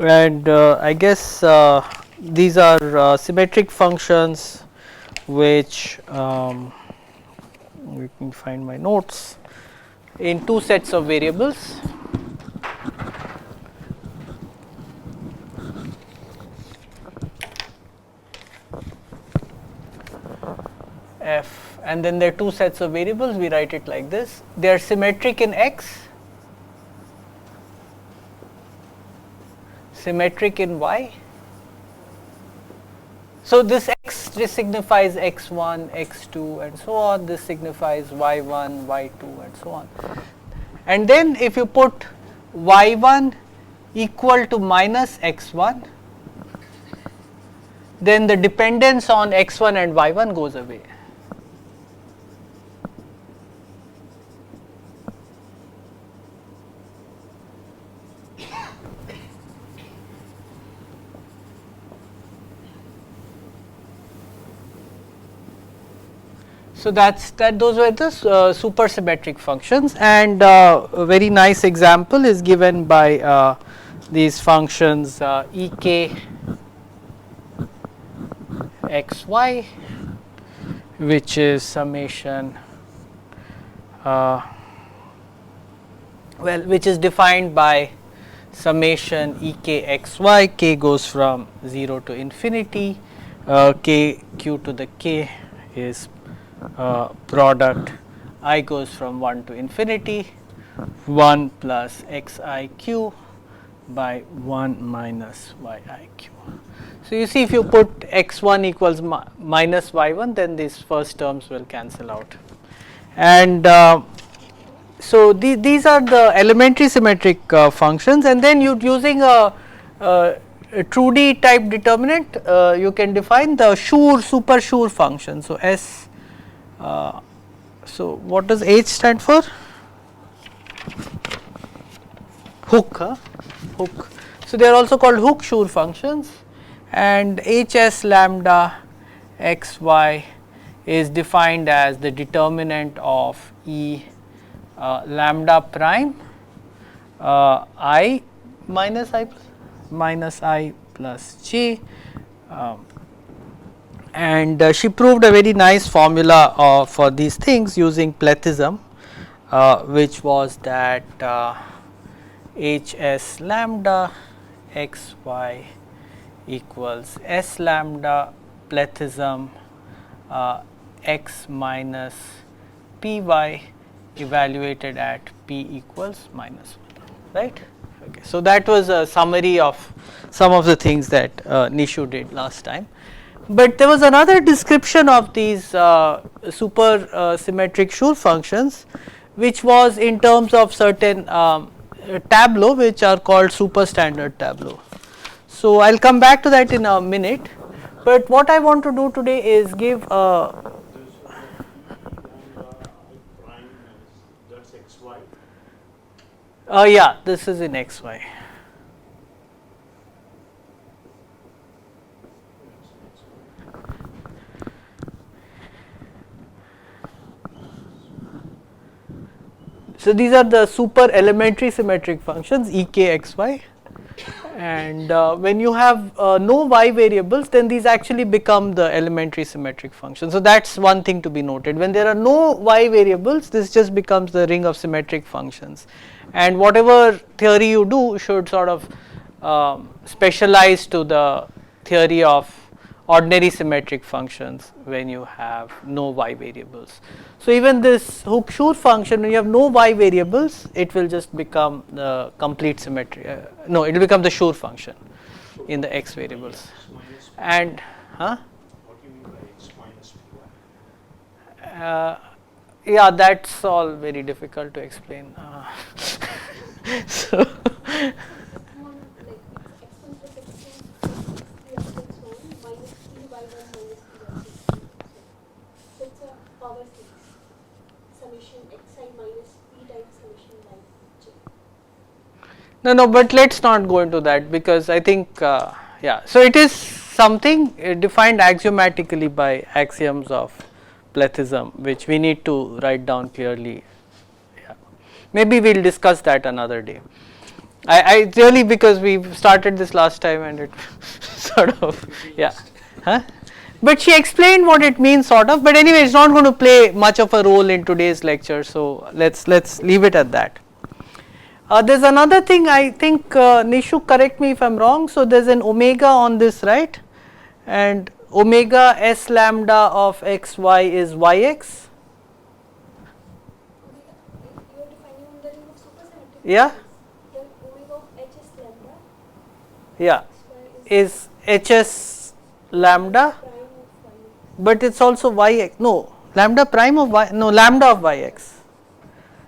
and I guess these are symmetric functions which we can find my notes in two sets of variables. F, and then there are two sets of variables. We write it like this: they are symmetric in x, symmetric in y. So this x just signifies x1, x2 and so on, this signifies y1, y2 and so on. And then if you put y1 equal to minus x1, then the dependence on x1 and y1 goes away. So those were the supersymmetric functions, and a very nice example is given by these functions ek xy, which is summation which is defined by summation ek xy, k goes from 0 to infinity, k q to the k is product I goes from 1 to infinity, 1 plus xiq by 1 minus yiq. So you see, if you put x1 equals minus y1, then these first terms will cancel out. And so these are the elementary symmetric functions, and then you using a 2D type determinant, you can define the Schur, super-Schur function. So S. So what does H stand for? Hook, hook. So they are also called hook-Schur functions, and Hs lambda xy is defined as the determinant of E lambda prime I minus I plus j. And she proved a very nice formula for these things using Plethism, which was that Hs lambda xy equals S lambda Plethism x minus py evaluated at p equals minus 1, right. Okay. So that was a summary of some of the things that Nishu did last time. But there was another description of these super symmetric Schur functions, which was in terms of certain tableau, which are called super standard tableau. So I will come back to that in a minute, but what I want to do today is give a yeah, this is in xy. So these are the super elementary symmetric functions ek xy, and when you have no y variables, then these actually become the elementary symmetric functions. So that's one thing to be noted. When there are no y variables, this just becomes the ring of symmetric functions, and whatever theory you do should sort of specialize to the theory of ordinary symmetric functions when you have no y variables. So even this hook-Schur function, when you have no y variables, it will just become the complete symmetry. No, it will become the Schur function in the x variables. And What do you mean by x minus py? yeah, that's all very difficult to explain. So no, but let us not go into that, because I think yeah. So it is something defined axiomatically by axioms of Plethism, which we need to write down clearly. Yeah. Maybe we will discuss that another day. I really, because we started this last time and it sort of, yeah. Huh? But she explained what it means sort of, but anyway it's not going to play much of a role in today's lecture, so let's leave it at that. There's another thing, I think Nishu, correct me if I'm wrong, so there's an omega on this, right, and omega s lambda of xy is yx. You are defining on the ring of supersymmetric. Yeah, Then omega of h is lambda. yeah, Xy is is hs lambda, prime of y. but it's also yx, no, lambda prime of y, no, lambda of yx,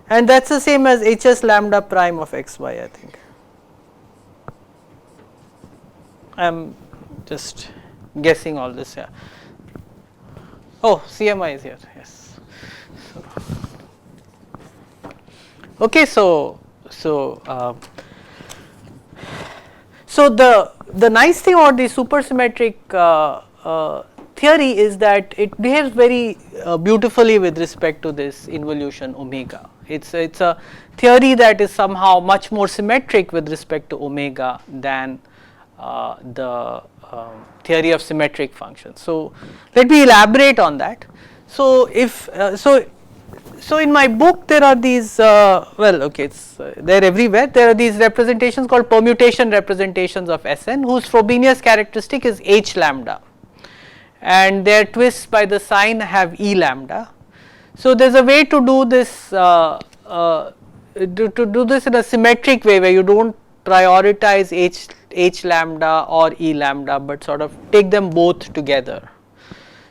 and that's the same as hs lambda prime of xy, I think. I'm just guessing all this, yeah. Oh, CMI is here, yes. Okay, so the nice thing about the supersymmetric theory is that it behaves very beautifully with respect to this involution omega. It's a theory that is somehow much more symmetric with respect to omega than the theory of symmetric functions. So let me elaborate on that. So if so in my book there are these well, okay, it's they're everywhere. There are these representations called permutation representations of Sn whose Frobenius characteristic is h lambda, and their twists by the sign have e lambda. So there's a way to do this to do this in a symmetric way where you don't prioritize h lambda or e lambda, but sort of take them both together.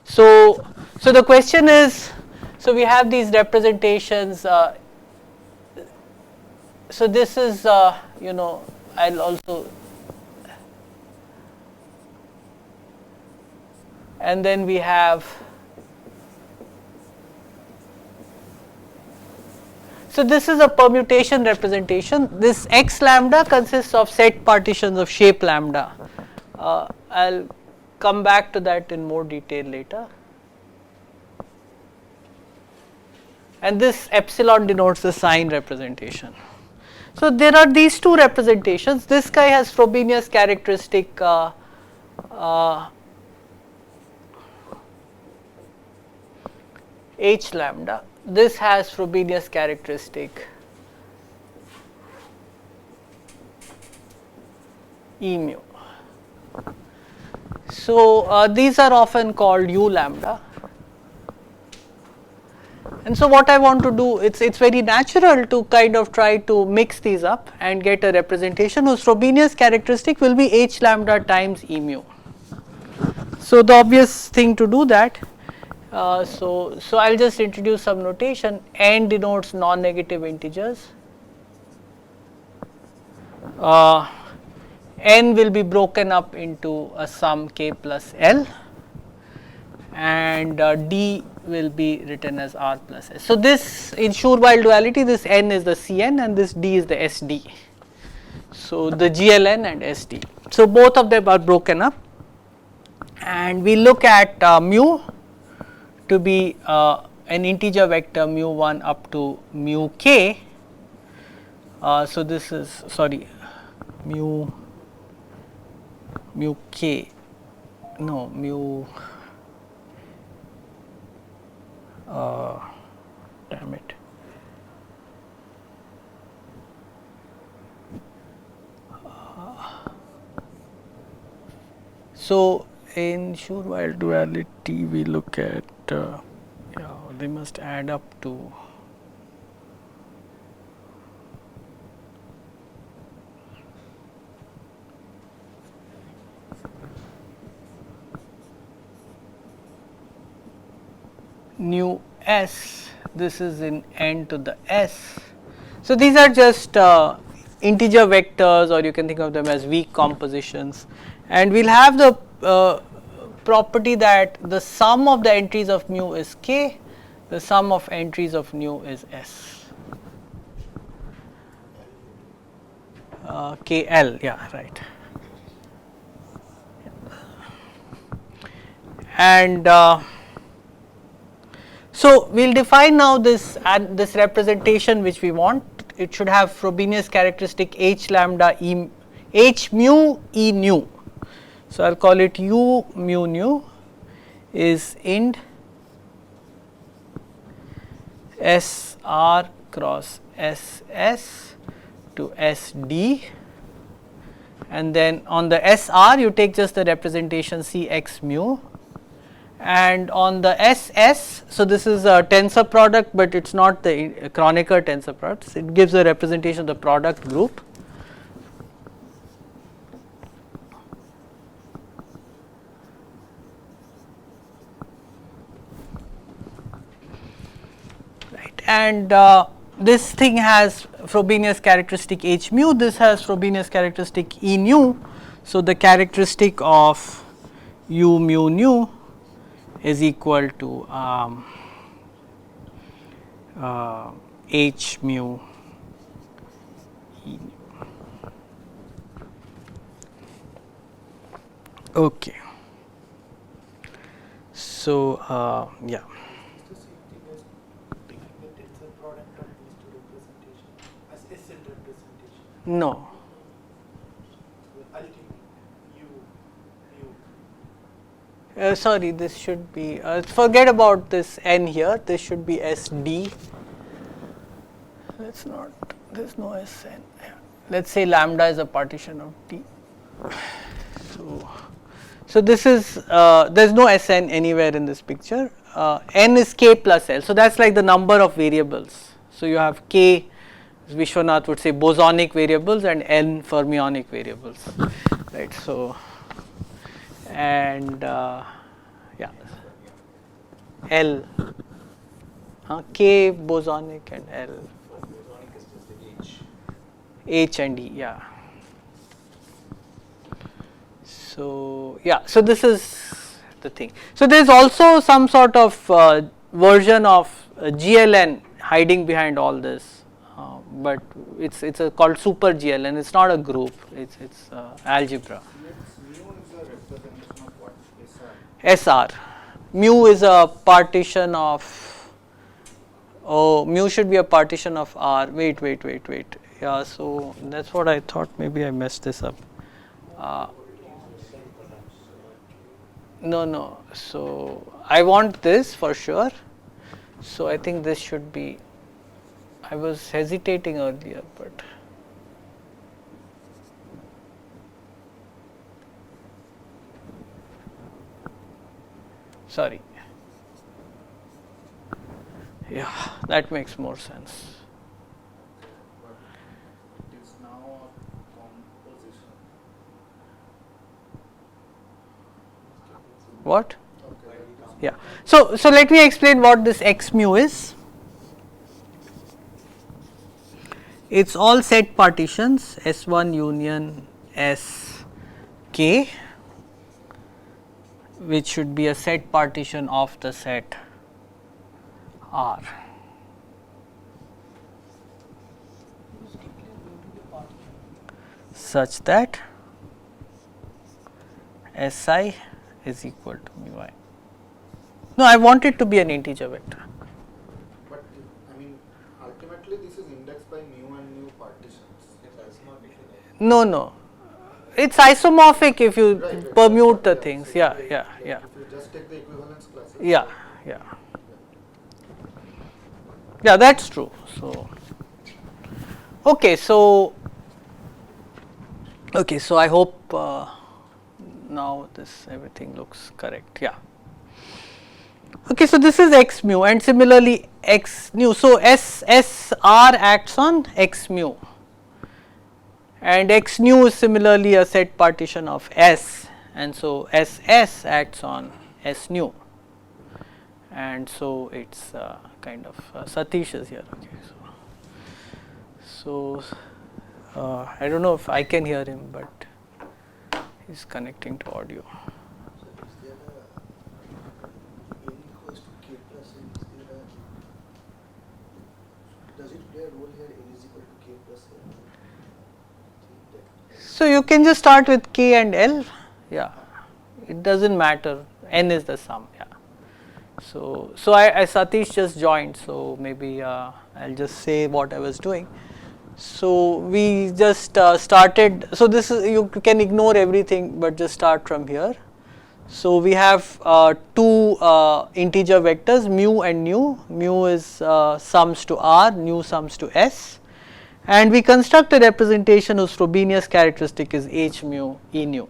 So the question is, so we have these representations. So this is you know, I'll also, and then we have, so this is a permutation representation. This x lambda consists of set partitions of shape lambda. I'll come back to that in more detail later. And this epsilon denotes the sign representation. So there are these two representations. This guy has Frobenius characteristic h lambda. This has Frobenius characteristic E mu. So these are often called U lambda. And so what I want to do, it's very natural to kind of try to mix these up and get a representation whose Frobenius characteristic will be h lambda times E mu. So the obvious thing to do that, so I'll just introduce some notation. N denotes non-negative integers. N will be broken up into a sum k plus L, and D will be written as R plus S. So this, in Schur duality, this N is the Cn and this D is the Sd. So the GLN and Sd. So both of them are broken up, and we look at mu to be an integer vector mu1 up to mu k. So this is, sorry, mu k, no, mu, damn it. So in Schur duality we look at, yeah, they must add up to, nu s, this is in n to the s. So these are just integer vectors, or you can think of them as weak compositions, and we'll have the property that the sum of the entries of mu is k, the sum of entries of nu is s. KL, yeah, right. And so we'll define now this representation which we want. it should have Frobenius characteristic H lambda E H mu E nu. So I'll call it U mu nu is int S R cross S S to S D, and then on the S R you take just the representation C x mu, and on the S S, so this is a tensor product, but it is not the Kronecker tensor product, it gives a representation of the product group. And this thing has Frobenius characteristic H mu, this has Frobenius characteristic E nu. So the characteristic of U mu nu is equal to H mu E nu. Okay. So yeah. No. Sorry, this should be, forget about this n here, this should be SD. Let's not, there's no Sn. Let's say lambda is a partition of T. So this is, there's no Sn anywhere in this picture. N is k plus L, so that's like the number of variables. So you have k, Vishwanath would say bosonic variables, and n fermionic variables, right. So and yeah, L, k bosonic and L, Bosonic is just the H and E, yeah. So yeah, so this is the thing. So there is also some sort of version of GLN hiding behind all this, but it's called super GLN. It's not a group. It's algebra. Mu is a representation of what? SR. Mu is a partition of. Oh, mu should be a partition of R. Wait. Yeah, so that's what I thought. Maybe I messed this up. No. So I want this for sure. So I think this should be. I was hesitating earlier, but. Sorry. Yeah, that makes more sense. But it is now a composition. What? Okay. Yeah. So let me explain what this x mu is. It's all set partitions S1 union Sk, which should be a set partition of the set R. Such that Si is equal to mu I. No, I want it to be an integer vector. But I mean, ultimately this is indexed by mu and mu partitions. It's isomorphic. No. It's isomorphic if you Right, permute the yeah, things. so Yeah. If you just take the equivalence classes. Yeah, that's true. So, okay, so I hope now this everything looks correct. Yeah. Okay, so this is x mu, and similarly x nu. So SR acts on x mu, and x nu is similarly a set partition of S, and so SS acts on S nu, and so it's kind of Satish is here. Okay, so I don't know if I can hear him, but he's connecting to audio. So is there a n equals to k plus n? Is there a, does it play a role here? N is equal to k plus n. So you can just start with k and L. Yeah, it doesn't matter. N is the sum. Yeah. So I Satish just joined. So maybe I'll just say what I was doing. So we just started, so this is, you can ignore everything but just start from here. So we have two integer vectors, mu and nu. Mu is sums to r, nu sums to s, and we construct a representation whose Frobenius characteristic is h mu e nu.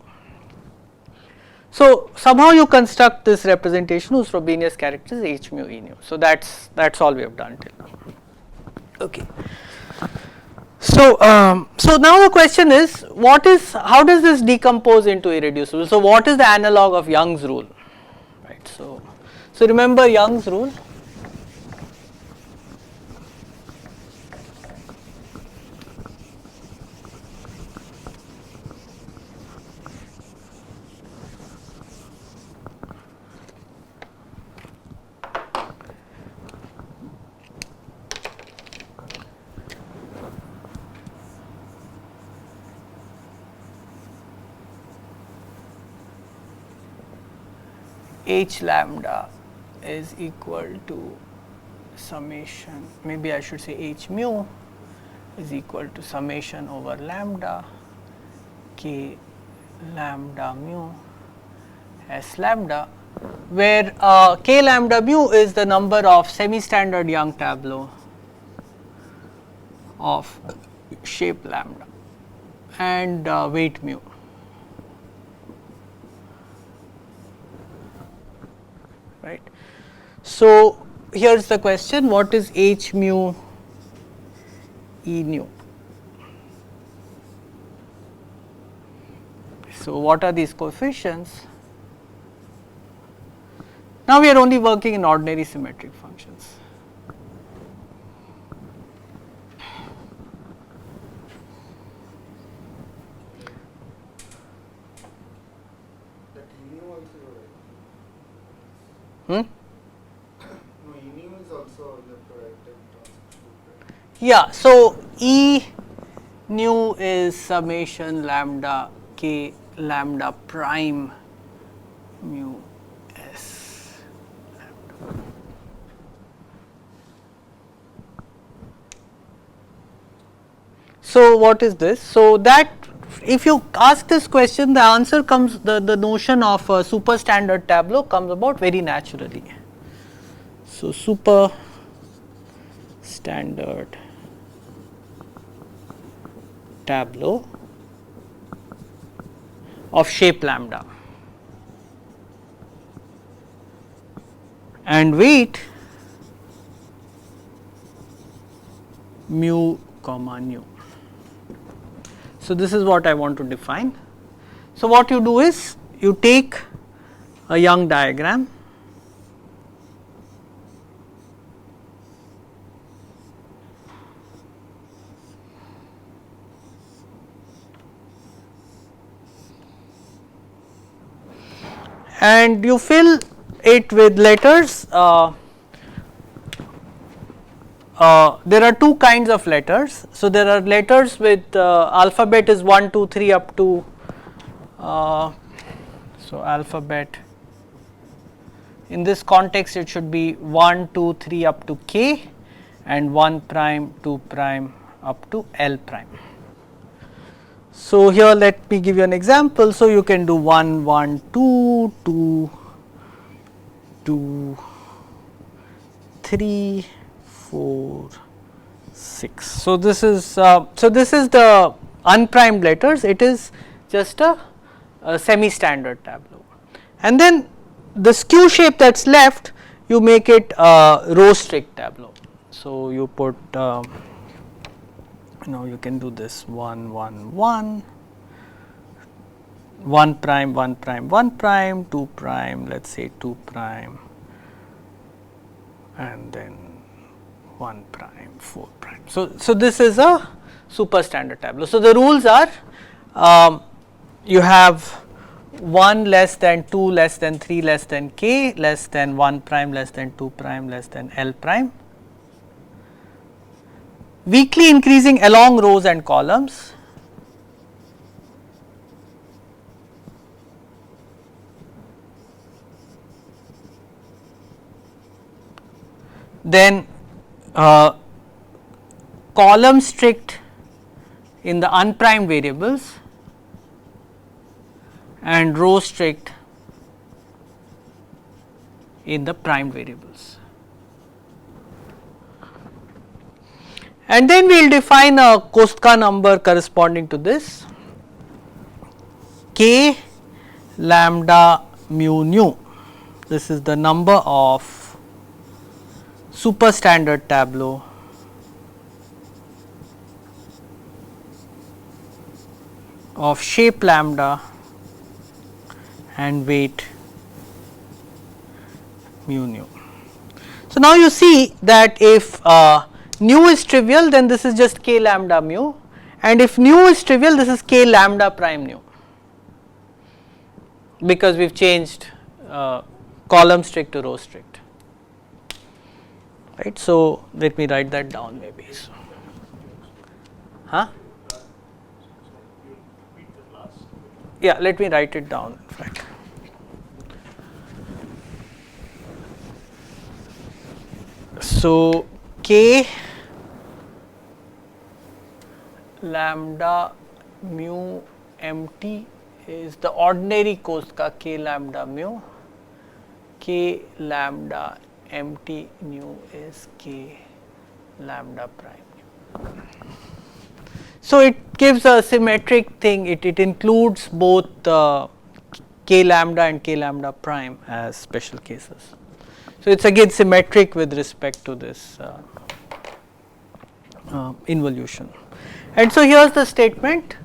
So somehow you construct this representation whose Frobenius character is h mu e nu. So that's all we have done till now. Okay. So so now the question is, how does this decompose into irreducible? So what is the analog of Young's rule? Right. So remember Young's rule. H lambda is equal to summation, maybe I should say h mu is equal to summation over lambda k lambda mu s lambda, where k lambda mu is the number of semi-standard Young tableau of shape lambda and weight mu. Right. So here is the question, what is h mu e nu? So what are these coefficients? Now we are only working in ordinary symmetric functions. That E nu also you Hmm? no, E nu is also you have to write in terms of Schur, right? Yeah, so E nu is summation lambda k lambda prime mu s lambda. So what is this? So that if you ask this question, the answer comes, the notion of a super standard tableau comes about very naturally. So super standard tableau of shape lambda and weight mu comma nu. So this is what I want to define. So what you do is, you take a Young diagram, and you fill it with letters. There are two kinds of letters. So there are letters with alphabet is 1, 2, 3 up to so alphabet, in this context it should be 1, 2, 3 up to k and 1 prime, 2 prime up to L prime. So here let me give you an example. So you can do 1, 1, 2, 2, 2, 3, 4, 6. So this is the unprimed letters. It is just a semi-standard tableau, and then the skew shape that's left, you make it a row strict tableau. So you put you can do this 1, 1, 1, 1 prime, 1 prime, 1 prime, 2 prime, let's say 2 prime, and then 1 prime, 4 prime. So this is a super standard tableau. So the rules are, you have 1 less than 2 less than 3 less than k less than 1 prime less than 2 prime less than L prime, weakly increasing along rows and columns, then column strict in the unprimed variables and rho strict in the primed variables. And then we will define a Kostka number corresponding to this, k lambda mu nu. This is the number of superstandard tableau of shape lambda and weight mu nu. So, now you see that if nu is trivial, then this is just k lambda mu, and if nu is trivial, this is k lambda prime nu, because we have changed column strict to row strict, right. So, let me write that down maybe. So, yeah, let me write it down in fact. So, k lambda mu mt is the ordinary Kostka k lambda mu, k lambda mt nu is k lambda prime. So, it gives a symmetric thing, it includes both k lambda and k lambda prime as special cases. So, it is again symmetric with respect to this involution. And so, here is the statement.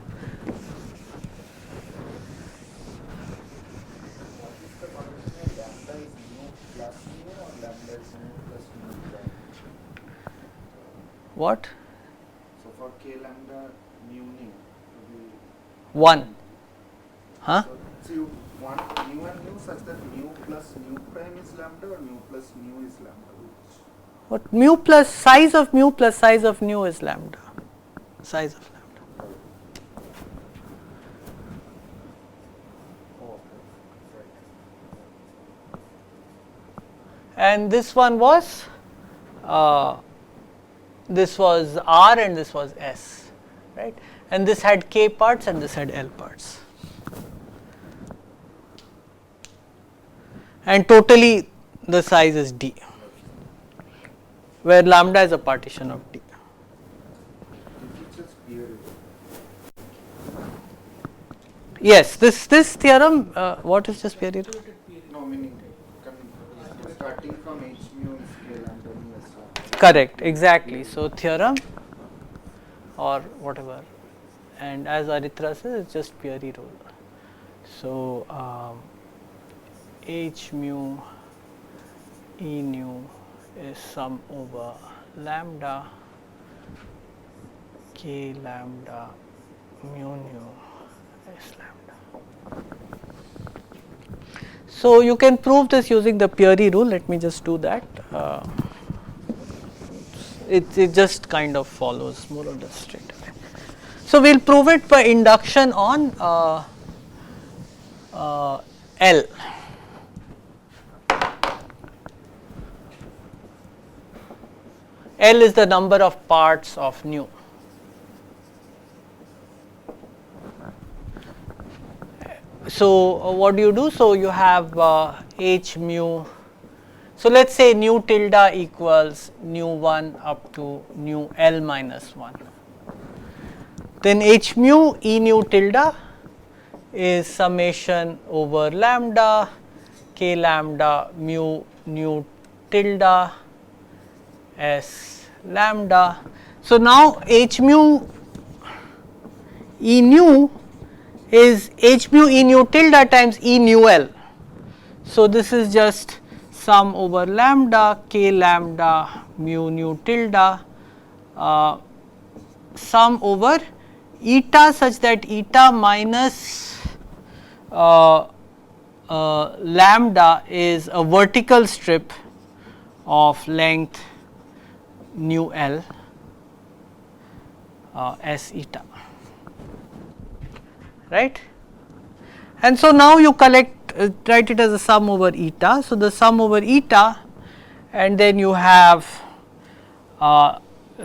What? So for k lambda mu nu, 1. Huh? so you want mu and nu such that mu plus nu prime is lambda or mu plus nu is lambda? Which? What mu plus size of mu plus size of nu is lambda, size of lambda. Oh, okay. And this one was R and this was S, right, and this had K parts and this had L parts, and totally the size is D, where lambda is a partition of D. This is just theory. Yes, this theorem, what is just Pereira? No, meaning starting from h mu is k lambda mu s lambda. Correct, exactly. So, theorem or whatever, and as Aritra says, it is just Peary rule. So, h mu e nu is sum over lambda k lambda mu nu s lambda. So, you can prove this using the Peary rule. Let me just do that. It just kind of follows more or less straight away. So, we will prove it by induction on L. L is the number of parts of nu. So, what do you do? So, you have h mu. So, let us say nu tilde equals nu 1 up to nu L minus 1. Then h mu e nu tilde is summation over lambda k lambda mu nu tilde s lambda. So, now h mu e nu is h mu e nu tilde times e nu L. So, this is just sum over lambda k lambda mu nu tilde sum over eta such that eta minus lambda is a vertical strip of length nu L s eta, right. And so, now you collect write it as a sum over eta. So, the sum over eta, and then you have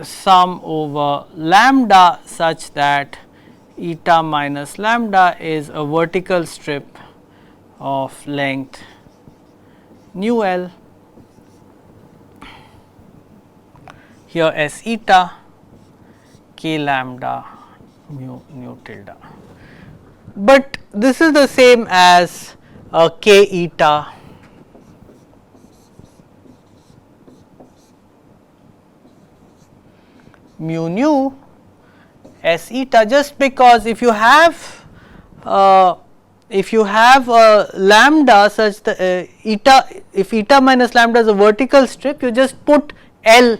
sum over lambda such that eta minus lambda is a vertical strip of length nu L. Here S eta k lambda mu tilde. But this is the same as k eta mu nu S eta, just because if you have a lambda such that eta, if eta minus lambda is a vertical strip, you just put L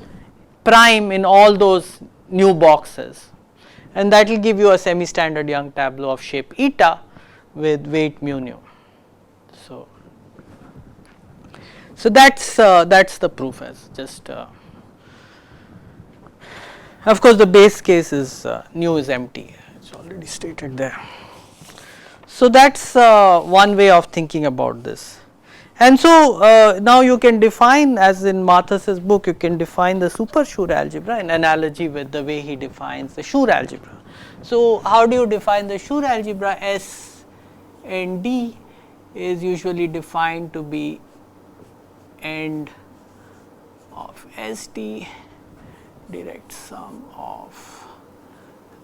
prime in all those new boxes, and that will give you a semi standard Young tableau of shape eta with weight mu nu. So that's the proof. As just of course the base case is nu is empty, it's already stated there. So that's one way of thinking about this. And so now you can define, as in Mathes's book, you can define the super-Schur algebra in analogy with the way he defines the Schur algebra. So how do you define the Schur algebra? S and D is usually defined to be end of SD, direct sum of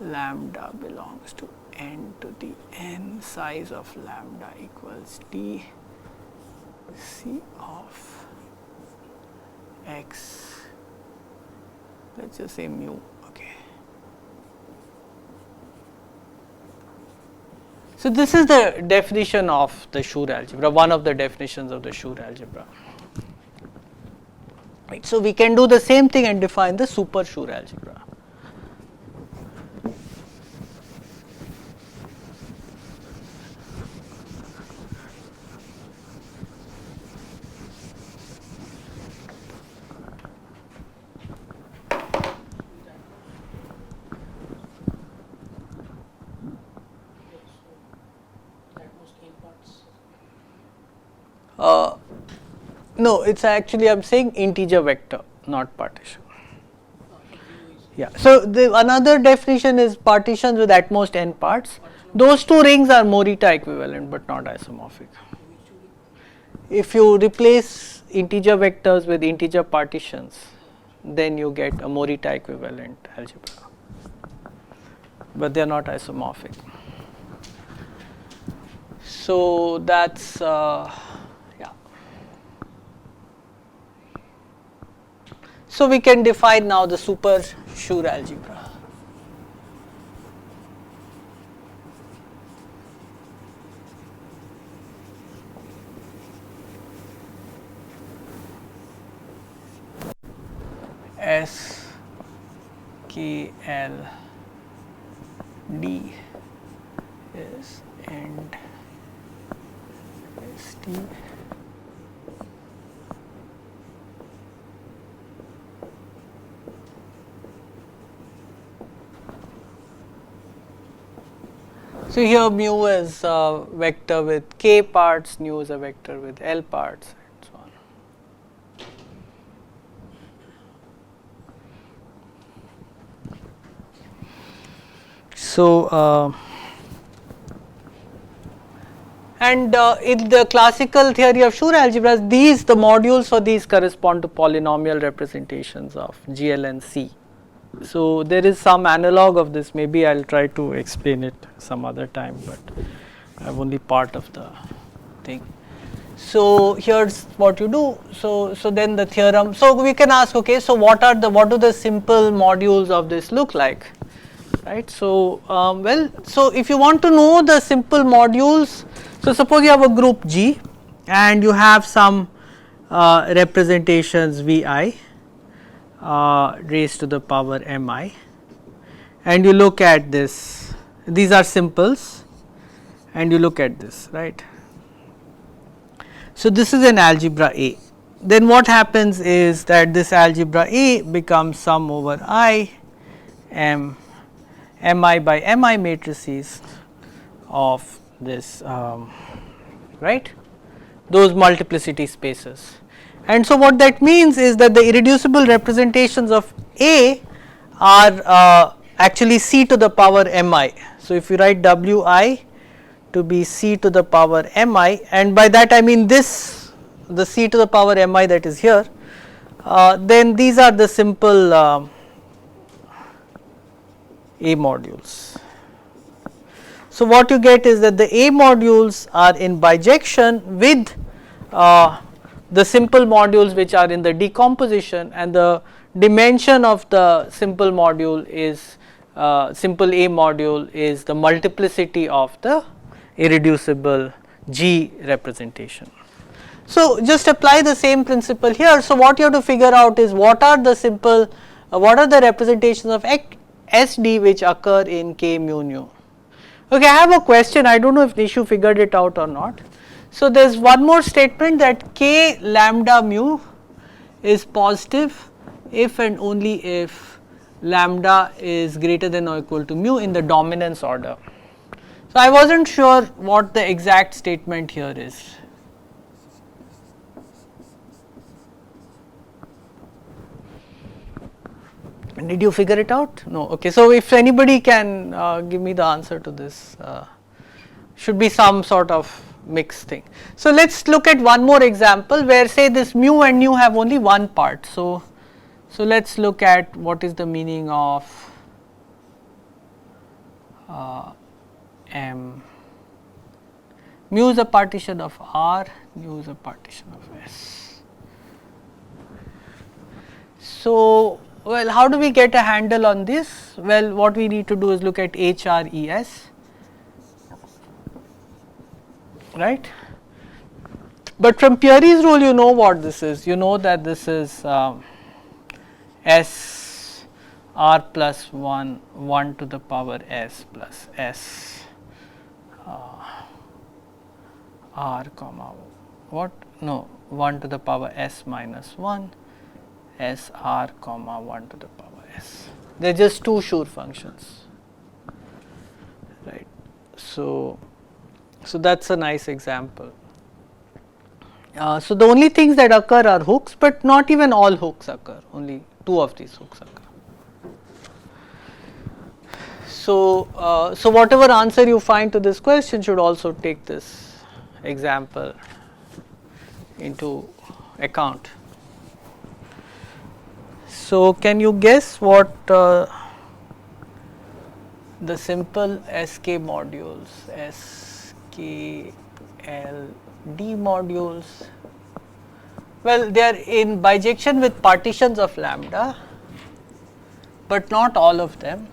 lambda belongs to n to the n, size of lambda equals d c of x, let us just say mu. Okay. So this is the definition of the Schur algebra, one of the definitions of the Schur algebra. Right. So we can do the same thing and define the super-Schur algebra. No, it's actually, I'm saying integer vector, not partition. Yeah. So the another definition is partitions with at most n parts. Those two rings are Morita equivalent but not isomorphic. If you replace integer vectors with integer partitions, then you get a Morita equivalent algebra, but they are not isomorphic. So that's so we can define now the super-Schur algebra. S K L D is end S T So here mu is a vector with k parts, nu is a vector with L parts, and so on. So and in the classical theory of Schur algebras, these the modules for these correspond to polynomial representations of GL and C. So there is some analog of this, maybe I will try to explain it some other time, but I have only part of the thing. So here's what you do. So then the theorem, so we can ask, okay, so what do the simple modules of this look like, right? So well, so if you want to know the simple modules, so suppose you have a group G and you have some representations Vi raised to the power mi, and you look at this, these are simples, and you look at this, right. So this is an algebra A. Then what happens is that this algebra A becomes sum over I m mi by mi matrices of this right, those multiplicity spaces. And so what that means is that the irreducible representations of A are actually c to the power mi. So, if you write wi to be c to the power mi, and by that I mean this, the c to the power mi that is here, then these are the simple A modules. So, what you get is that the A modules are in bijection with the simple modules which are in the decomposition, and the dimension of the simple module is simple A module is the multiplicity of the irreducible G representation. So, just apply the same principle here. So, what you have to figure out is what are the simple what are the representations of SD which occur in K mu nu. Okay, I have a question, I do not know if Nishu figured it out or not. So, there is one more statement that K lambda mu is positive if and only if lambda is greater than or equal to mu in the dominance order. So, I was not sure what the exact statement here is. Did you figure it out? No. Okay. So, if anybody can give me the answer to this, should be some sort of mixed thing. So, let us look at one more example where say this mu and nu have only one part. So, let us look at what is the meaning of M. Mu is a partition of R, nu is a partition of S. So, well, how do we get a handle on this? Well, what we need to do is look at HRES, right. But from Peary's rule, you know what this is. You know that this is S R plus 1, 1 to the power S plus S R comma what? No, 1 to the power S minus 1. S R comma 1 to the power S. They are just two Schur functions, right. So, that is a nice example. So, the only things that occur are hooks, but not even all hooks occur, only two of these hooks occur. So, so whatever answer you find to this question should also take this example into account. So, can you guess what the simple SK modules, SKLD modules? Well, they are in bijection with partitions of lambda, but not all of them.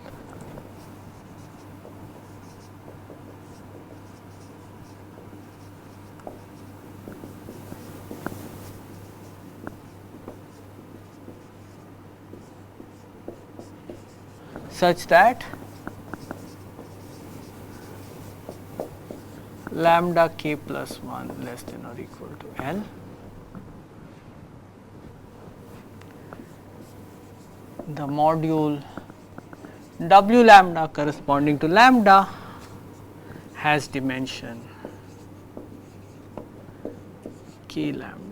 Such that lambda k plus 1 less than or equal to L. The module W lambda corresponding to lambda has dimension k lambda.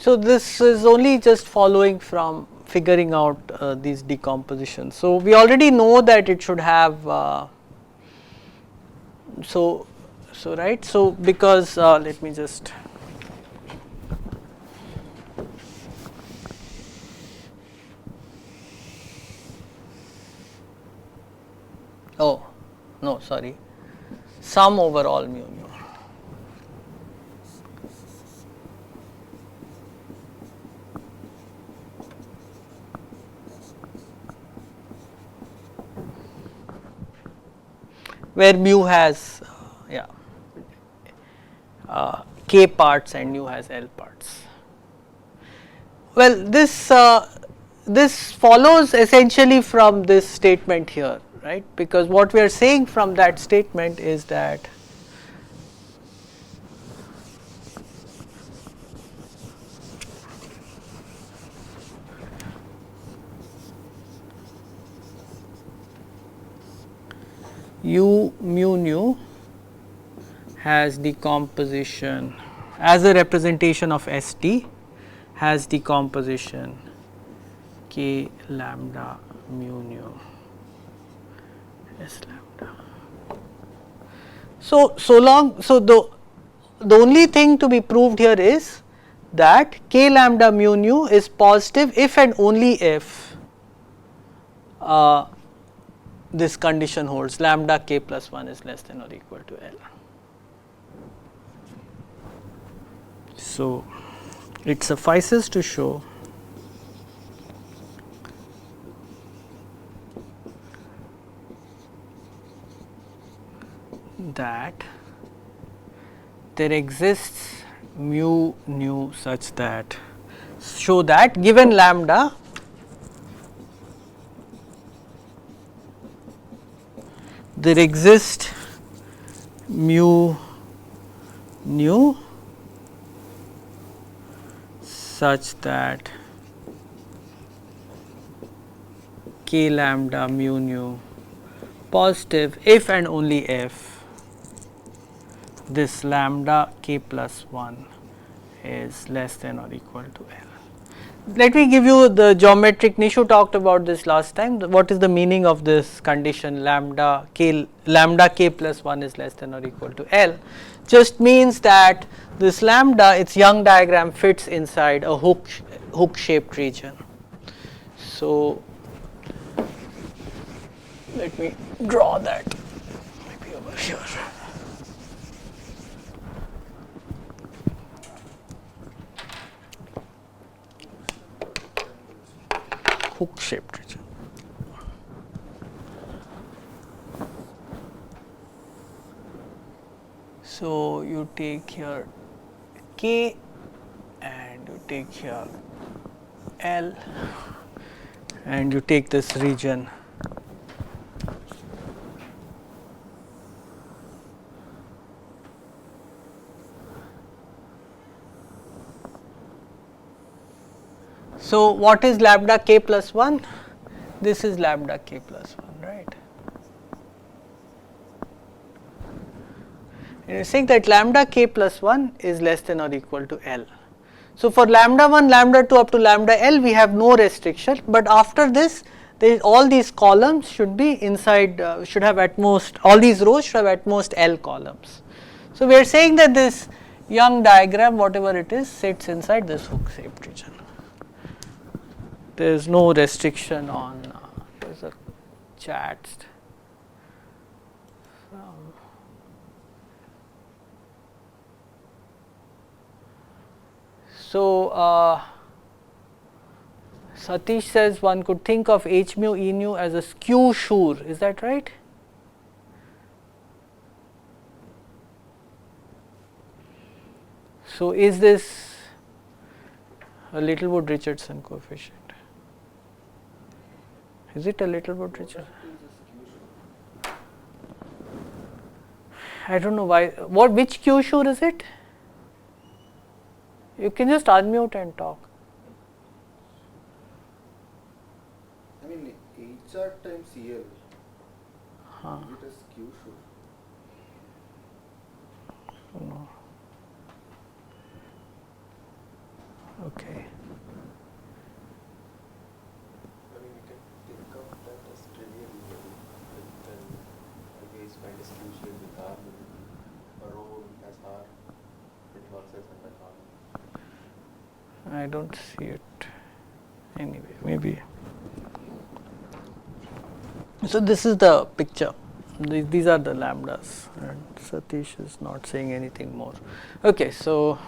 So, this is only just following from figuring out these decompositions. So, we already know that it should have so right. So, because let me just oh no, sorry, sum over all mu nu. Where mu has k parts and nu has L parts. Well, this follows essentially from this statement here, right, because what we are saying from that statement is that U mu nu has decomposition as a representation of ST has decomposition k lambda mu nu S lambda. So the only thing to be proved here is that k lambda mu nu is positive if and only if this condition holds, lambda k plus 1 is less than or equal to L. So it suffices to show that there exists mu nu such that, show that given lambda there exists mu nu such that k lambda mu nu positive if and only if this lambda k plus 1 is less than or equal to L. Let me give you the geometric. Nishu talked about this last time. What is the meaning of this condition lambda k plus 1 is less than or equal to L? Just means that this lambda, its Young diagram fits inside a hook shaped region. So let me draw that maybe over here. Hook shaped region. So you take here K and you take here L and you take this region . So what is lambda k plus 1? This is lambda k plus 1, right? And you are saying that lambda k plus 1 is less than or equal to L. So for lambda 1, lambda 2 up to lambda L we have no restriction, but after this all these columns should be inside, should have at most, all these rows should have at most L columns. So we are saying that this Young diagram, whatever it is, sits inside this hook shaped region. There is no restriction on, there is a chat. So Satish says one could think of H mu E nu as a skew Schur, is that right? So is this a Littlewood-Richardson coefficient? Is it a Littlewood-Richardson? I don't know why. Which Q Schur is it? You can just unmute and talk. I mean, HR times CL. Is it a skew Schur? No. Okay. I mean, you can think of that as trivial, then always find a solution with R, a row as R, it works as an R. I don't see it. Anyway, maybe. So this is the picture. These are the lambdas, and Satish is not saying anything more. Okay, so.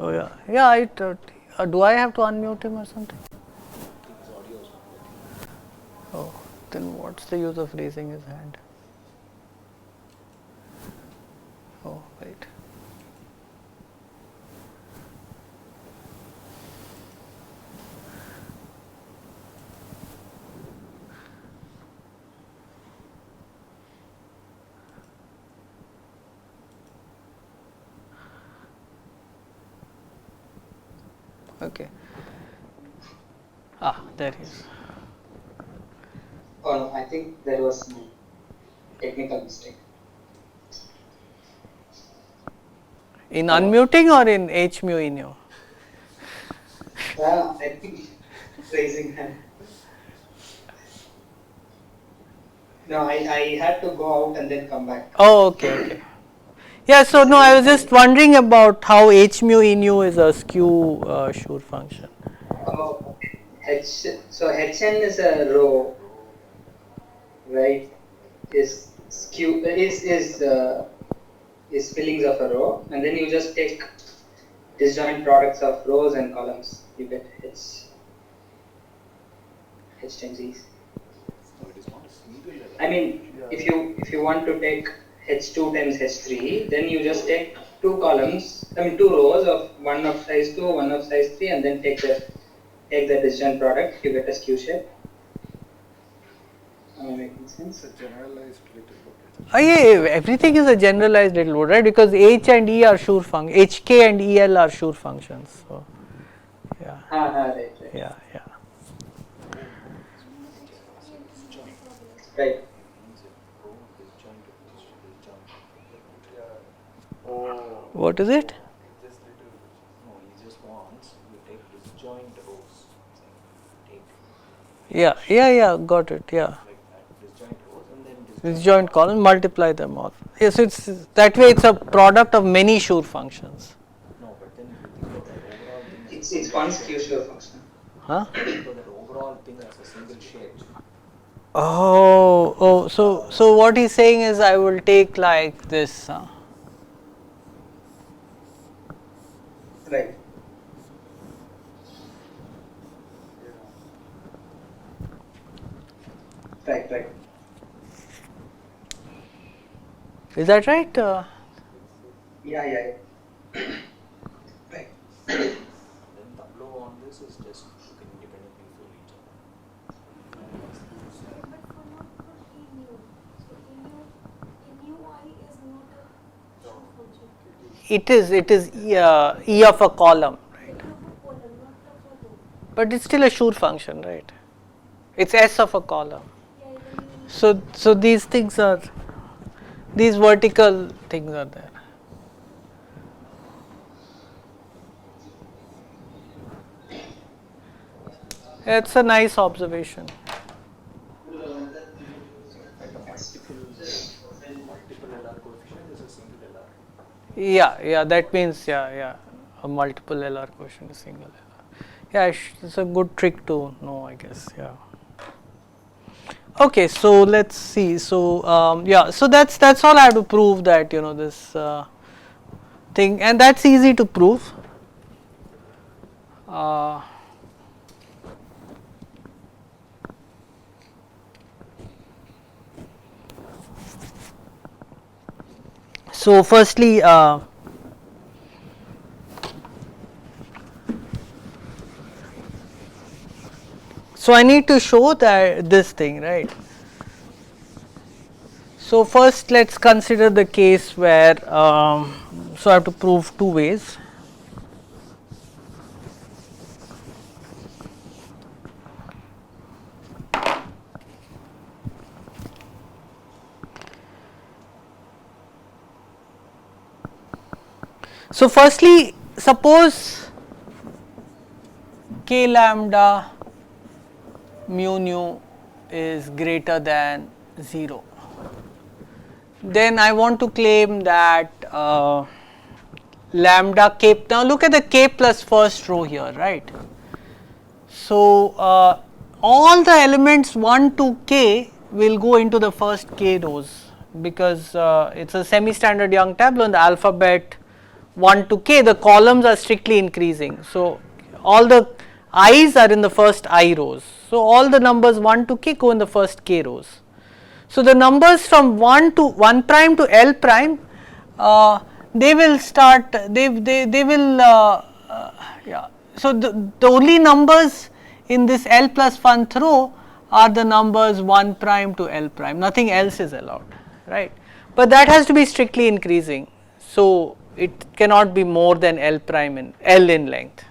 Oh yeah, yeah. Do I have to unmute him or something? Oh, then what's the use of raising his hand? Oh, wait. Okay. Ah, there he is. Oh no, I think there was some technical mistake. In unmuting or in H mu in you? I think raising hand. No, I had to go out and then come back. Oh, okay, okay. Yeah, so no, I was just wondering about how H mu in u is a skew Schur function. Oh, okay. So Hn is a row, right? Is skew is fillings of a row, and then you just take disjoint products of rows and columns. You get H times E. I mean, if you want to take H2 times H3, then you just take two columns, two rows of one of size 2, one of size 3, and then take the disjoint product. You get a skew shape. Am I making sense? It's a generalized little bit. Yeah, everything is a generalized little word, right? Because H and E are Schur functions, HK and EL are Schur functions. So, yeah. Right. Yeah. Right. Oh. What is it? Just little. No, he just wants you take disjoint rows. Take Yeah, got it, yeah. like that, disjoint rows and then Disjoint column, multiply them all. Yes, it's that way it's a product of many Schur functions. No, but then if you think of that overall thing. It's one skew Schur function. Huh? Think of that overall thing as a single shape. So what he's saying is I will take like this. Right. Right. Is that right? Yeah. Right. Then tableau on this is just you can independently fill each other. But for not for E nu. So E nu I is not a Schur function. It is E of a column, E of a column, not of a row. but it's still a Schur function, right? It's S of a column. Yeah, then So these things are, these vertical things are there. It's a nice observation. Multiple LR coefficient is a single LR. Yeah, that means a multiple LR quotient is single LR. Yeah, it's a good trick to know, I guess. Yeah. Okay, so let's see. So so that's all I have to prove, that this thing, and that's easy to prove. So firstly, so I need to show that this thing, right? So first let's consider the case where, so I have to prove two ways. So firstly, suppose k lambda mu nu is greater than 0, then I want to claim that lambda k, now look at the k plus first row here, right? So all the elements 1 to k will go into the first k rows, because it's a semi-standard Young tableau, and the alphabet 1 to k, the columns are strictly increasing. So all the i's are in the first I rows. So all the numbers 1 to k go in the first k rows. So the numbers from 1 prime to L prime, they will start, they will, so the only numbers in this L plus 1th row are the numbers 1 prime to L prime, nothing else is allowed, right? But that has to be strictly increasing. So it cannot be more than L prime in L in length.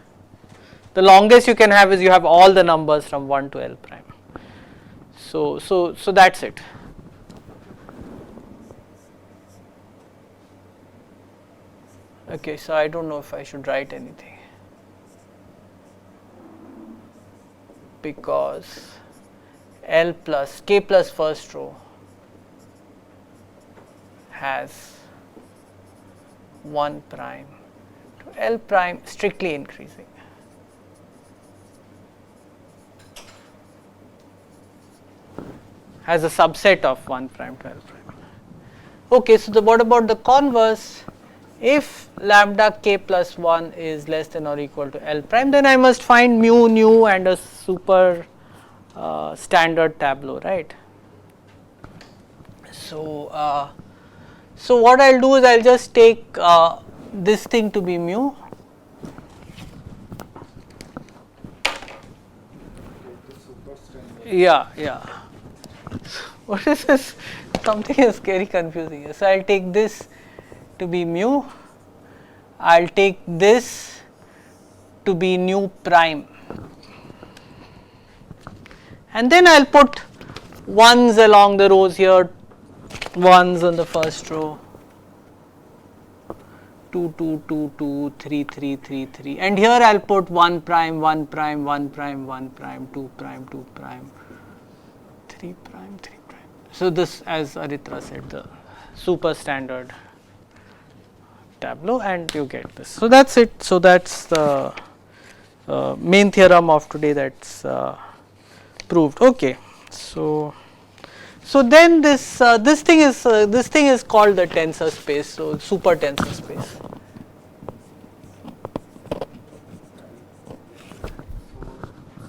The longest you can have is you have all the numbers from 1 to L prime. So that's it. Okay, so I don't know if I should write anything, because L plus K plus first row has 1 prime to L prime strictly increasing. Has a subset of 1 prime to L prime. Okay, so what about the converse? If lambda k plus 1 is less than or equal to L prime, then I must find mu nu and a super standard tableau, right? So, so what I'll do is I'll just take this thing to be mu. The super standard. Yeah. What is this? Something is very confusing here. So I'll take this to be mu. I'll take this to be nu prime. And then I'll put ones along the rows here, ones on the first row, 2, 2, 2, 2, 3, 3, 3, 3. And here I'll put 1 prime, 1 prime, 1 prime, 1 prime, 2 prime, 2 prime, 3 prime, 3 prime. So this, as Aritra said, the super standard tableau, and you get this. So that's it. So that's the main theorem of today, that's proved. Okay. So then this thing is called the tensor space. So super tensor space. So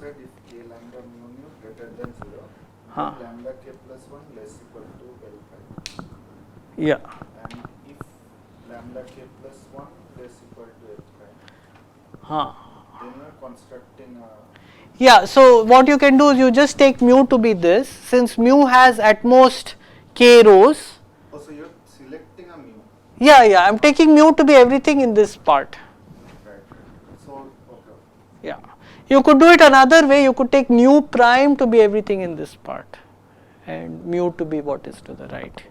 said if k lambda mu nu greater than 0, Huh. then lambda k plus 1 less equal to L prime. Yeah. And if lambda k plus 1 less equal to L prime, Huh. then you are constructing a. Yeah. So what you can do is you just take mu to be this. Since mu has at most k rows. Oh, so you're selecting a mu. Yeah. I'm taking mu to be everything in this part. Right. So, okay. Yeah. You could do it another way. You could take nu prime to be everything in this part, and mu to be what is to the right.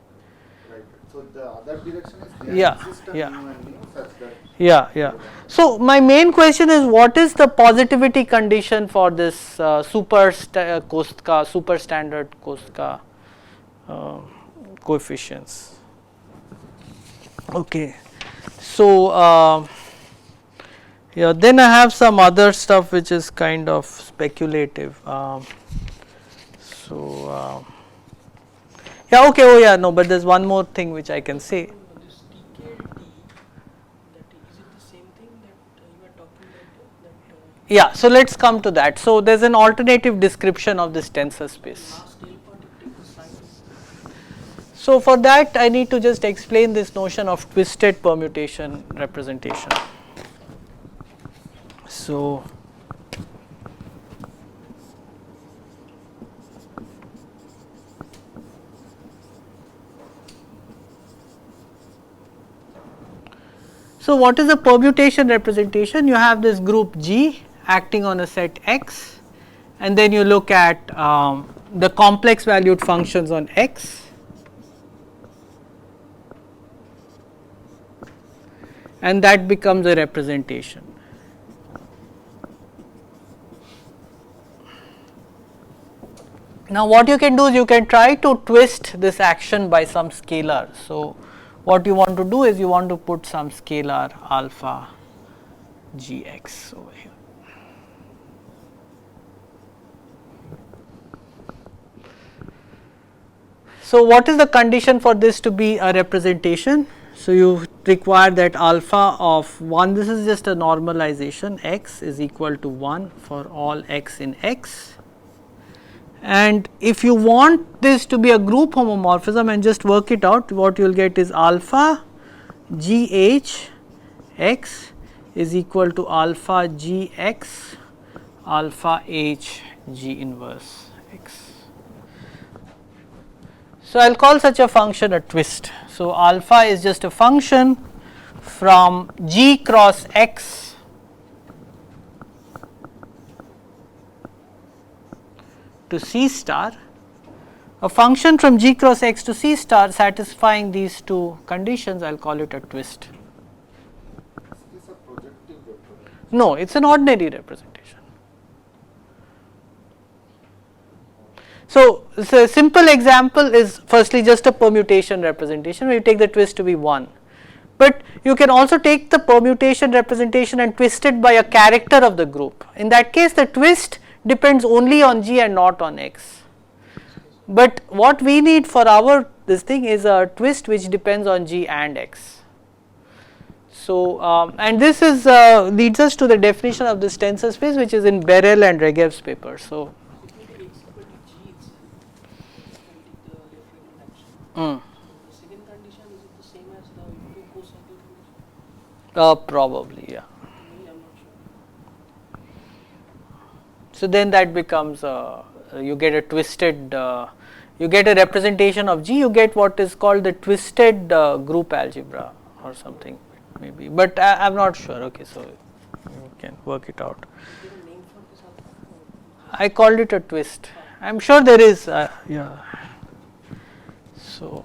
Right. So the other direction is there Yeah, exists a yeah. mu and mu such that. Yeah. So my main question is, what is the positivity condition for this super standard Koska coefficients? Okay. So yeah, then I have some other stuff which is kind of speculative. Yeah, okay. Oh yeah, no, but there's one more thing which I can say. This TKLT, that is it the same thing that you were talking about? Yeah, so let's come to that. So there's an alternative description of this tensor space. Last tail part you take the sign. So for that I need to just explain this notion of twisted permutation representation. So what is a permutation representation? You have this group G acting on a set X, and then you look at the complex valued functions on X, and that becomes a representation. Now what you can do is you can try to twist this action by some scalar. So what you want to do is you want to put some scalar alpha gx over here. So what is the condition for this to be a representation? So you require that alpha of 1, this is just a normalization, x is equal to 1 for all x in X. And if you want this to be a group homomorphism and just work it out, what you will get is alpha gh x is equal to alpha gx alpha h g inverse x. So I will call such a function a twist. So alpha is just a function from g cross x to C star a function from G cross X to C star satisfying these two conditions, I will call it a twist. Is this a projective representation? No, it is an ordinary representation. So, a simple example is firstly just a permutation representation where you take the twist to be 1. But you can also take the permutation representation and twist it by a character of the group. In that case, the twist depends only on G and not on X. But what we need for our this thing is a twist which depends on G and X. So, and this is leads us to the definition of this tensor space, which is in Berel and Regev's paper. So, Technically, X equal to G itself. The Lefferts action. mm. The second condition, is it the same as the two co-cycle condition? Probably, yeah. Maybe I'm not sure. So then that becomes you get a twisted, you get a representation of G, you get what is called the twisted group algebra or something maybe, but I am not sure. Okay, so you can work it out. Is there a name for this alpha? I called it a twist. I am sure there is, yeah. So,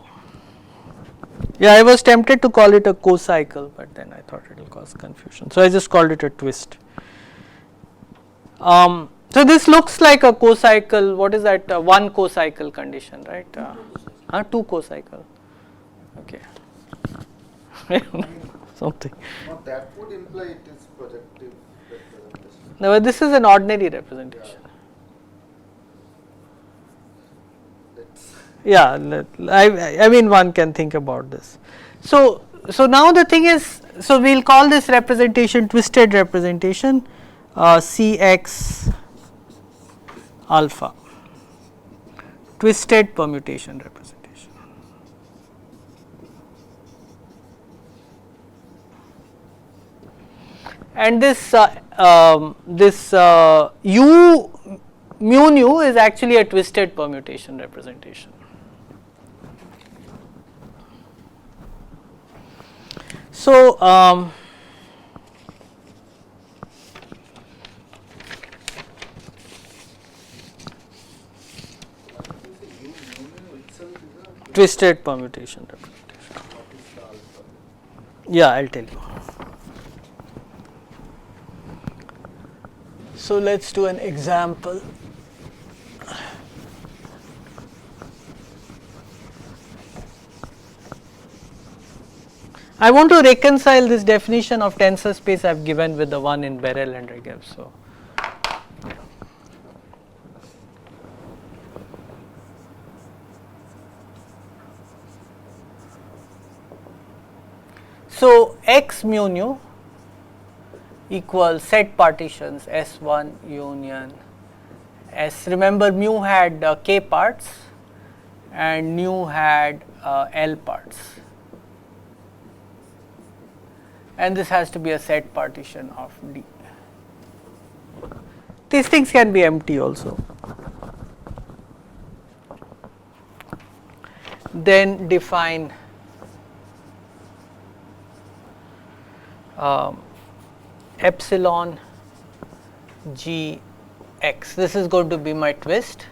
yeah, I was tempted to call it a co-cycle, but then I thought it will cause confusion. So I just called it a twist. So this looks like a co-cycle. What is that? One co-cycle condition, right? Two co-cycle. Okay. Something. Now that would imply it is projective representation. No, but this is an ordinary representation. Let's Yeah, I mean one can think about this. So now the thing is, so we will call this representation twisted representation Cx alpha, twisted permutation representation. And this u mu nu is actually a twisted permutation representation. So, twisted permutation representation. Yeah, I will tell you. So, let us do an example. I want to reconcile this definition of tensor space I have given with the one in Berel and Regev. So, X mu nu equals set partitions S1 union S. Remember, mu had k parts and nu had L parts, and this has to be a set partition of D. These things can be empty also. Then define epsilon g x. This is going to be my twist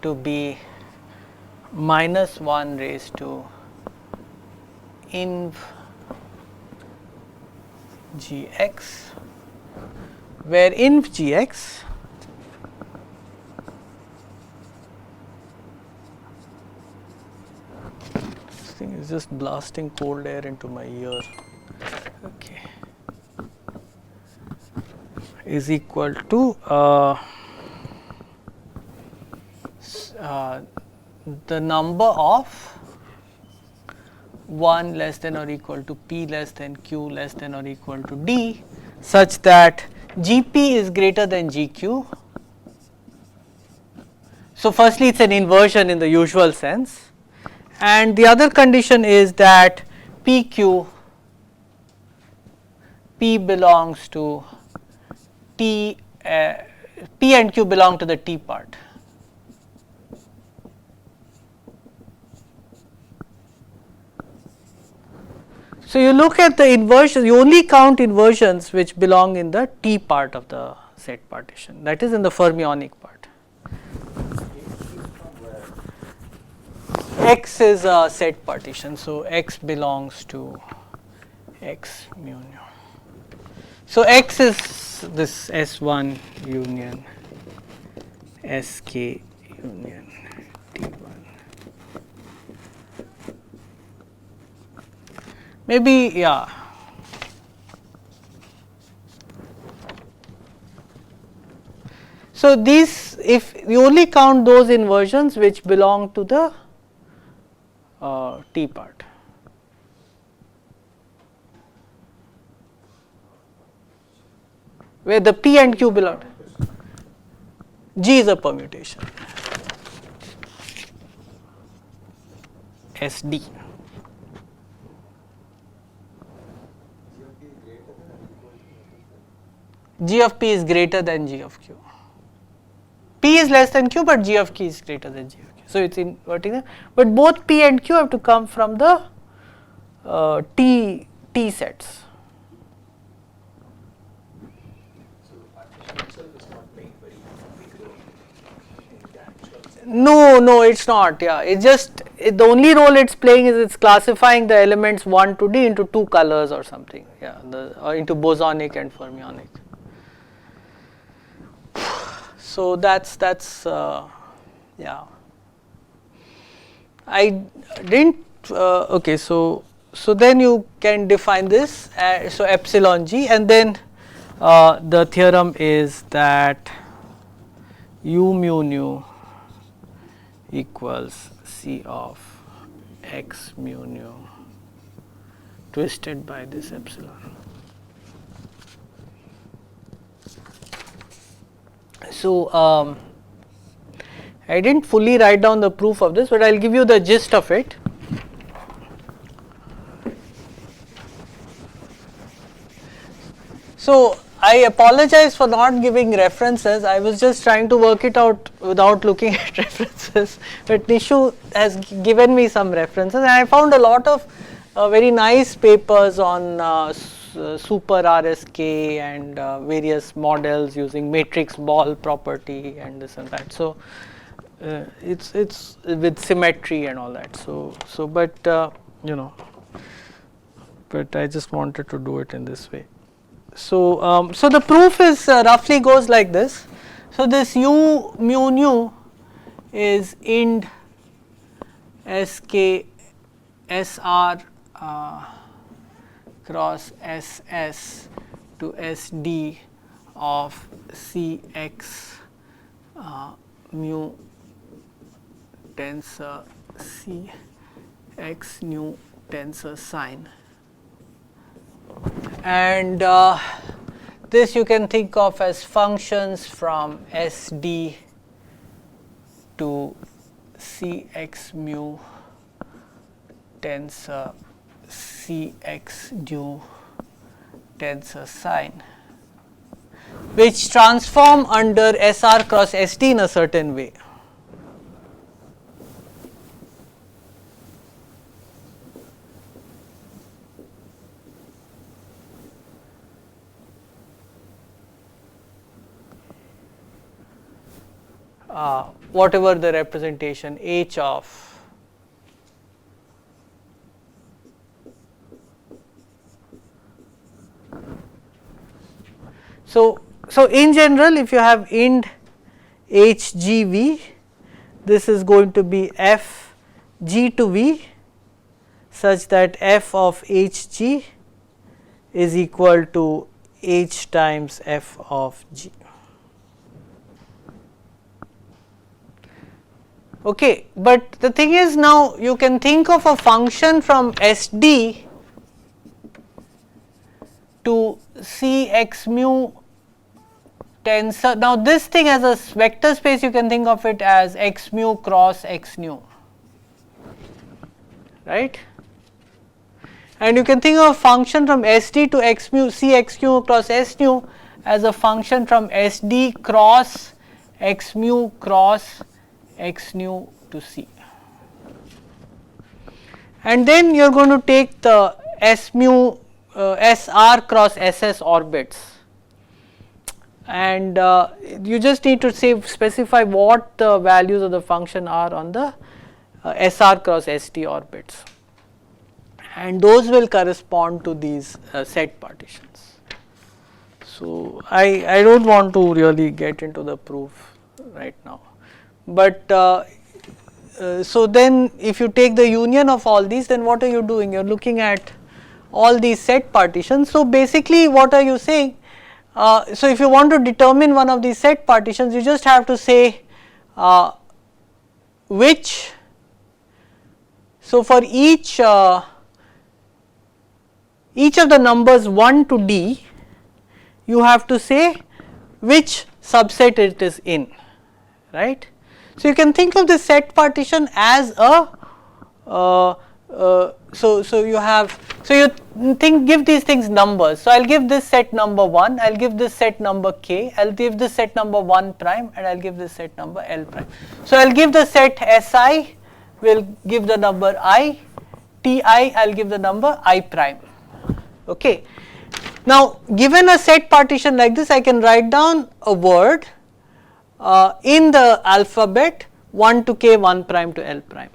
to be minus 1 raised to inv gx, where inv gx this thing is just blasting cold air into my ear. Okay, is equal to the number of 1 less than or equal to p less than q less than or equal to d, such that gp is greater than gq. So, firstly it is an inversion in the usual sense, and the other condition is that p belongs to t, p and q belong to the t part. So, you look at the inversions, you only count inversions which belong in the t part of the set partition, that is in the fermionic part. X is a set partition, so X belongs to X mu nu. So X is this S1 union Sk union T1. Maybe, yeah. So these, if you only count those inversions which belong to the T part. Where the P and Q belong. G is a permutation. SD. G of P is greater than G of Q. P is less than Q, but G of Q is greater than G of Q. So it's inverting. But both P and Q have to come from the T sets. So the partition itself is not playing very big role in the actual. No, it's not. Yeah, it's just the only role it's playing is it's classifying the elements 1 to D into 2 colors or something. Yeah, or into bosonic and fermionic. So that's yeah. I didn't. Okay, so then you can define this. So epsilon G, and then the theorem is that U mu nu equals C of X mu nu twisted by this epsilon. So I didn't fully write down the proof of this, but I'll give you the gist of it. So I apologize for not giving references. I was just trying to work it out without looking at references, but Nishu has given me some references, and I found a lot of very nice papers on super RSK and various models using matrix ball property and this and that. So it's with symmetry and all that. So but you know, but I just wanted to do it in this way. So so the proof is roughly goes like this. So this U mu nu is ind Sk Sr cross Ss to Sd of Cx mu tensor Cx nu tensor sine, and this you can think of as functions from Sd to Cx mu tensor Cx du tensor sine, which transform under Sr cross Sd in a certain way. Whatever the representation H of So in general, if you have ind HGV, this is going to be f g to v such that f of Hg is equal to h times f of g. Okay, but the thing is, now you can think of a function from Sd to Cx mu tensor. Now this thing as a vector space, you can think of it as x mu cross x nu, right? And you can think of a function from Sd to x mu Cx nu cross s nu as a function from Sd cross x mu cross x nu to C. And then you are going to take the S mu Sr cross Ss orbits, and you just need to specify what the values of the function are on the SR cross ST orbits, and those will correspond to these set partitions. So I don't want to really get into the proof right now, but so then if you take the union of all these, then what are you doing? You are looking at all these set partitions. So basically what are you saying? So if you want to determine one of these set partitions, you just have to say which, so for each of the numbers 1 to d, you have to say which subset it is in, right. So you can think of the set partition as a so you have, so you give these things numbers. So I'll give this set number 1, I'll give this set number k, I'll give this set number 1 prime, and I'll give this set number L prime. So I'll give the set Si, will give the number I, Ti, I'll give the number I prime. Okay. Now given a set partition like this, I can write down a word in the alphabet 1 to k, 1 prime to L prime.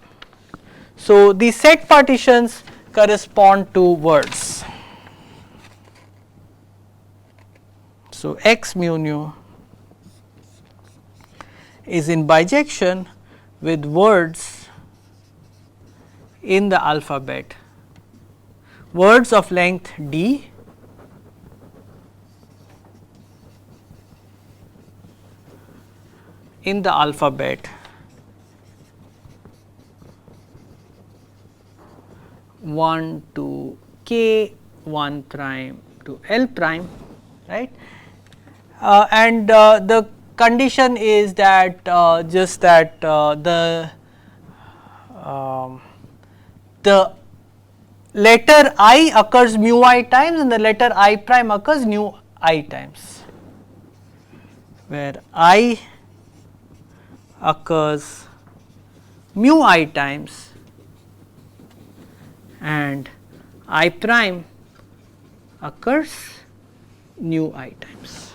So the set partitions correspond to words. So X mu nu is in bijection with words in the alphabet, words of length d in the alphabet 1 to k, 1 prime to L prime, right. And the condition is that just that the letter I occurs mu I times and the letter I prime occurs nu I times, where I occurs mu I times and I prime occurs nu I times.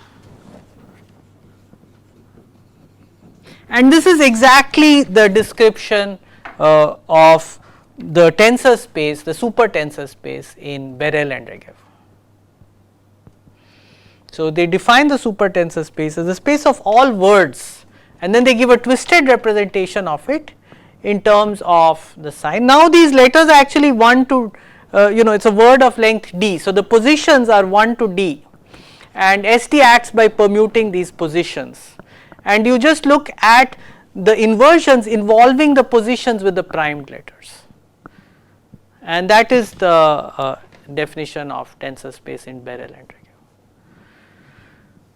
And this is exactly the description of the tensor space, the super tensor space in Borel and Regev. So they define the super tensor space as the space of all words, and then they give a twisted representation of it in terms of the sign. Now these letters are actually 1 to it's a word of length d, so the positions are 1 to d, and ST acts by permuting these positions, and you just look at the inversions involving the positions with the primed letters, and that is the definition of tensor space in Borel and Regev.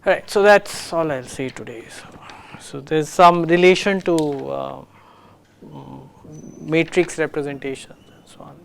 Alright, so that's all I'll say today. So there's some relation to matrix representations and so on.